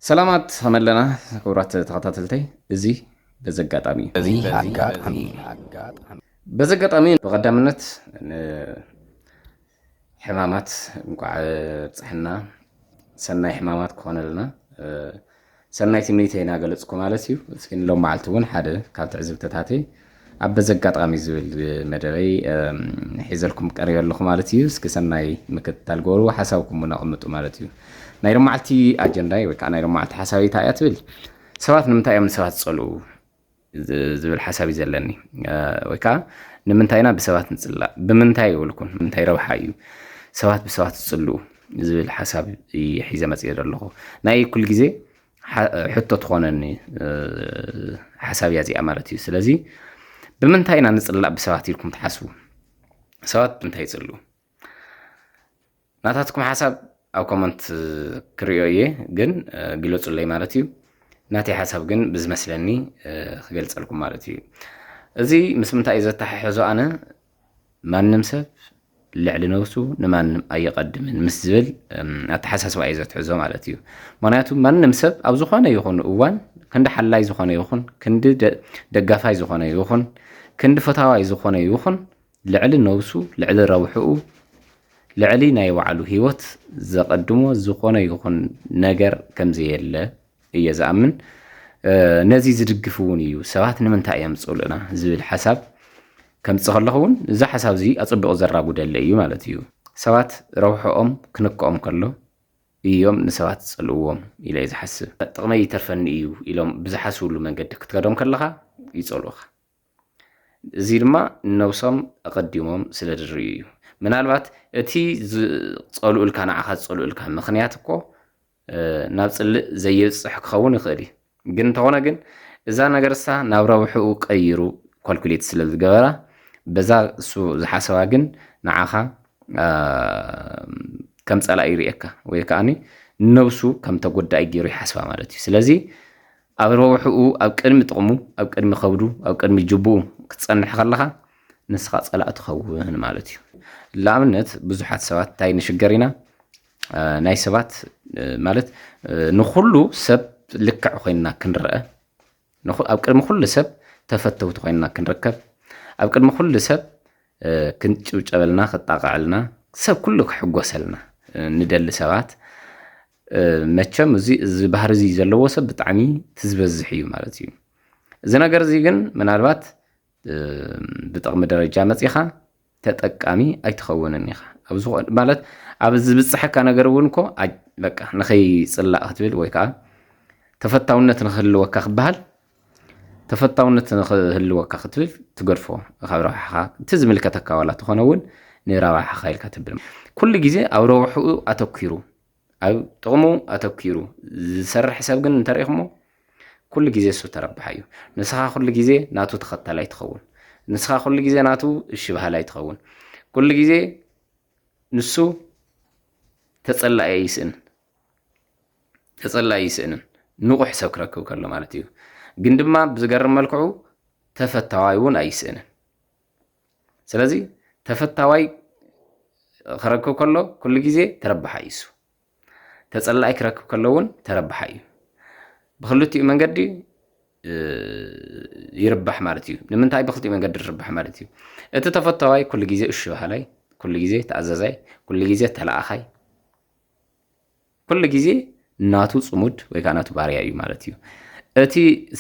ሰላማት አመለና ክቡራት ተኸታተልተይ እዚ በዘጋጣሚ በቀዳምነት ሕማማት እንቋዕ ጽሕና ሰናይ ሕማማት ክኾነልና ሰናይ ትምኒተይና ገለጽኩ ማለት እዩ። እስኪ ሎም መዓልቲ እውን ሓደ ካብ ትዕዝብትታተይ ኣብ በዘጋጣሚ ዝብል መደበይ ሒዘልኩም ቀሪበ ኣለኹ ማለት እዩ። እስኪ ሰናይ ምክትታል ገበሩ ሓሳብኩም እውን ኣቕምጡ ማለት እዩ። ናይ ሎማዓልቲ ኣጀንዳይ ወይ ከዓ ናይ ሎማዓልቲ ሓሳብ እንታይ እያ ትብል ሰባት ንምንታይ እዮም ንሰባት ዝጸልኡ ዝብል ሓሳብ እዩ ዘለኒ ወይ ከዓ ንምንታይና ብሰባት ንጽላእ ብምንታይ ይብልኩን ምንታይ ረብሓ እዩ ሰባት ብሰባት ዝጽልኡ ዝብል ሓሳብ ሒዘ መጽእ ዘለኹ ናይ ኩል ግዜ ሕቶ ትኾነኒ ሓሳብ እያ እዚኣ ማለት እዩ። ስለዚ ብምንታይና ንጽላእ ብሰባት ኢልኩም ትሓስቡ ሰባት ብምንታይ ይጽልኡ ናታትኩም ሓሳብ ኣብ ኮመንት ክሪኦ እየ ግን ግለጹለይ ማለት እዩ። ናተይ ሓሳብ ግን ብዝመስለኒ ክገልጸልኩም ማለት እዩ። እዚ ምስ ምንታይ እዩ ዘተሓሕዞ ኣነ ማንም ሰብ ልዕሊ ነብሱ ንማንም ኣይቐድምን ምስ ዝብል ኣተሓሳስባ እዩ ዘትሕዞ ማለት እዩ። ምክንያቱ ማንም ሰብ ኣብ ዝኾነ ይኹን እዋን ክንዲ ሓላይ ዝኾነ ይኹን ክንዲ ደጋፋይ ዝኾነ ይኹን ክንዲ ፈታዋይ ዝኾነ ይኹን ልዕሊ ነብሱ ልዕሊ ረብሕኡ ልዕሊ ናይ ባዕሉ ህይወት ዘቐድሞ ዝኾነ ይኹን ነገር ከምዘየለ እየ ዝኣምን። ነዚ ዝድግፍ እውን እዩ ሰባት ንምንታይ እዮም ዝጸልኡና ዝብል ሓሳብ ከምጽእ ከለኹ እውን እዚ ሓሳብ እዚ ኣጸቢቑ ዘራጉደለ እዩ ማለት እዩ። ሰባት ረብሕኦም ክንክኦም ከሎ እዮም ንሰባት ዝጸልእዎም ኢለ እዩ ዝሓስብ። ጥቕመይ ይተርፈኒ እዩ ኢሎም ብዝሓስብሉ መንገዲ ክትከዶም ከለኻ ይጸልኡኻ። እዚ ድማ ነብሶም ኣቐዲሞም ስለ ድርዩ እዩ። ምናልባት እቲ ዝጸልኡልካ ንዓኻ ዝጸልኡልካ ምኽንያት እኮ ናብ ጽልእ ዘየብጽሕ ክኸውን ይኽእል እዩ። ግን እንተኾነ ግን እዛ ነገርሳ ናብ ረብሕኡ ቀይሩ ኳልኩሌት ስለ ዝገበራ በዛ እሱ ዝሓሰባ ግን ንዓኻ ከም ጸላኢ ይርኤካ ወይ ከዓኒ ነብሱ ከም ተጎዳኢ ገይሩ ይሓስባ ማለት እዩ። ስለዚ ኣብ ረብሕኡ ኣብ ቅድሚ ጥቕሙ ኣብ ቅድሚ ከብዱ ኣብ ቅድሚ ጅቡኡ ክትጸንሕ ከለኻ ንስኻ ጸላእ ትኸውን ማለት እዩ። ለኣብነት ብዙሓት ሰባት እንታይ ንሽገር ኢና ናይ ሰባት ማለት ንኹሉ ሰብ ልክዕ ኮይንና ክንርአ ኣብ ቅድሚ ኩሉ ሰብ ተፈተውቲ ኮይንና ክንርከብ ኣብ ቅድሚ ኩሉ ሰብ ክንጭብጨበልና ክጣቃዕልና ሰብ ኩሉ ክሕጎሰልና ንደሊ ሰባት መቸም እዚ ባህሪ እዚ ዘለዎ ሰብ ብጣዕሚ ትዝበዝሕ እዩ ማለት እዩ። እዚ ነገር እዚ ግን ምናልባት ብጥቕሚ ደረጃ መጺኻ ተጠቃሚ ኣይትኸውንን ኢኻ ማለት ኣብ ዝብጽሐካ ነገር እውን እኮ በቃ ንኸይጽላእ ክትብል ወይ ከዓ ተፈታውነት ንክህልወካ ክበሃል ተፈታውነት ንክህልወካ ክትብል ትገድፎ ካብ ረብሓኻ እቲ ዝምልከተካ ዋላ ትኾነ እውን ንረብሓኻ ኢልካ ትብል ኩሉ ግዜ ኣብ ረብሕኡ ኣተኪሩ ኣብ ጥቕሙ ኣተኪሩ ዝሰርሕ ሰብ ግን እንተሪኢኹሞ ኩሉ ግዜ እሱ ተረብሓ እዩ። ንስኻ ኩሉ ግዜ ናቱ ተኸታላይ ትኸውን ንስኻ ኩሉ ግዜ ናቱ እሺ ባህላይ ትኸውን ኩሉ ግዜ ንሱ ተጸላኢ ይስእንን ንቑሕ ሰብ ክረክብ ከሎ ማለት እዩ። ግን ድማ ብዝገርም መልክዑ ተፈታዋይ እውን ኣይስእንን። ስለዚ ተፈታዋይ ክረክብ ከሎ ኩሉ ግዜ ተረብሓ እዩ እሱ ተጸላኢ ክረክብ ከሎ እውን ተረብሓ እዩ። ብክልቲኡ መንገዲ ይርባሕ ማለት እዩ። ንምንታይ ብክልቲኡ መንገዲ ይርባሕ ማለት እዩ? እቲ ተፈታዋይ ኩሉ ግዜ እሺ ባህላይ ኩሉ ግዜ ተኣዘዛይ ኩሉ ግዜ ተለኣኻይ ኩሉ ግዜ ናቱ ጽሙድ ወይ ከዓ ናቱ ባርያ እዩ ማለት እዩ።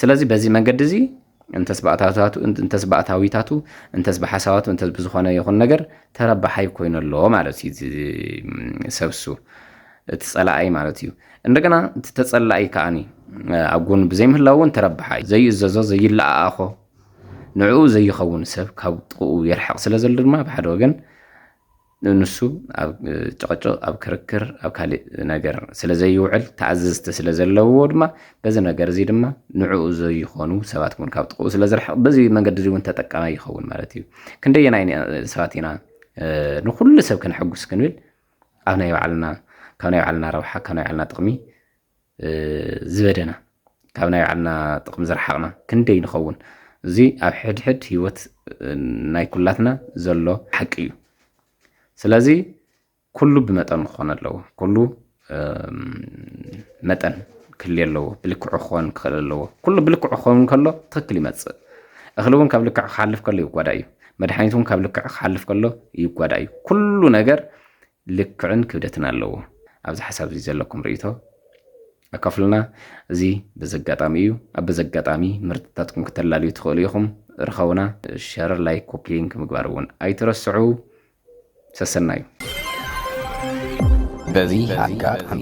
ስለዚ በዚ መንገዲ እዚ እንተስ ብኣታዊታቱ እንተስ ብሓሳባቱ እንተስ ብዝኾነ ይኹን ነገር ተረባሓይ ኮይኑ ኣሎ ማለት እዩ ሰብሱ እቲ ጸላኣይ ማለት እዩ። እንደገና እቲ ተጸላኢ ከዓኒ ኣብ ጎኑ ብዘይምህላው እውን ተረባሓ እዩ። ዘይእዘዞ ዘይለኣኣኾ ንዕኡ ዘይኸውን ሰብ ካብ ጥቕኡ የርሕቕ ስለ ዘሎ ድማ ብሓደ ወገን ንሱ ኣብ ጨቕጨቕ ኣብ ክርክር ኣብ ካልእ ነገር ስለ ዘይውዕል ተዓዘዝቲ ስለ ዘለዎ ድማ በዚ ነገር እዚ ድማ ንዕኡ ዘይኾኑ ሰባት እውን ካብ ጥቕኡ ስለ ዝርሕቕ በዚ መንገዲ እዚ እውን ተጠቃማይ ይኸውን ማለት እዩ። ክንደየናይ ሰባት ኢና ንኩሉ ሰብ ክንሕጉስ ክንብል ኣብ ናይ ባዕልና ካብ ናይ ባዕልና ረብሓ ካብ ናይ ባዕልና ጥቕሚ ዝበደና ካብ ናይ ባዕልና ጥቕሚ ዝረሓቕና ክንደይ ንኸውን እዚ ኣብ ሕድሕድ ህይወት ናይ ኩላትና ዘሎ ሓቂ እዩ። ስለዚ ኩሉ ብመጠኑ ክኾን ኣለዎ ኩሉ መጠን ክህሊ ኣለዎ ብልክዑ ክኾን ክኽእል ኣለዎ ኩሉ ብልክዑ ክኸውን ከሎ ትክክል ይመፅእ እኽሊ እውን ካብ ልክዕ ክሓልፍ ከሎ ይጓዳ እዩ መድሓኒት እውን ካብ ልክዕ ክሓልፍ ከሎ ይጓዳ እዩ ኩሉ ነገር ልክዕን ክብደትን ኣለዎ ኣብዚ ሓሳብ እዚ ዘለኩም ርእይቶ ኣካፍሉና እዚ ብዘጋጣሚ እዩ ኣብ በዘጋጣሚ ምርትታትኩም ከተላልዩ ትኽእሉ ኢኹም ረኸቡና ሸር ላይ ኮፒ ሊንክ ምግባር እውን ኣይትረስዑ ሰሰና እዩ በዚህ አጋጣሚ